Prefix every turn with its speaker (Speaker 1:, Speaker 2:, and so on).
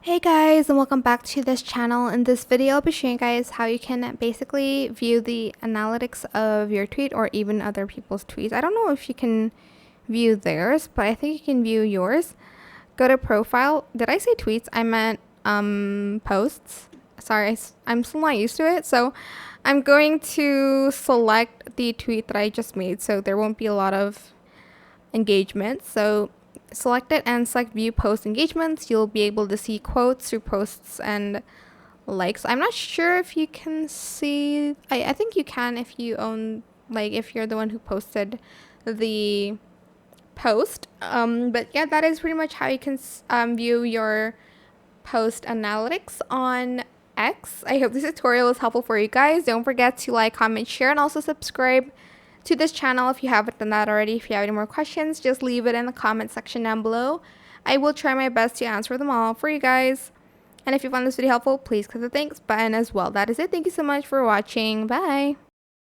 Speaker 1: Hey guys, and welcome back to this channel. In this video I'll be showing you guys how you can basically view the analytics of your tweet or even other people's tweets. I don't know if you can view theirs, but I think you can view yours. Go to profile. Did I say tweets? I meant posts. Sorry, I'm still not used to it. So I'm going to select the tweet that I just made so there won't be a lot of engagement. So select it and select view post engagements. You'll be able to see quotes, reposts, and likes. I'm not sure if you can see. I think you can if you own, like, if you're the one who posted the post. But yeah, that is pretty much how you can view your post analytics on X. I hope this tutorial was helpful for you guys. Don't forget to like, comment, share, and also subscribe to this channel if you haven't done that already. If you have any more questions, just leave it in the comment section down below. I will try my best to answer them all for you guys. And if you found this video helpful, please click the thanks button as well. That is it. Thank you so much for watching. Bye.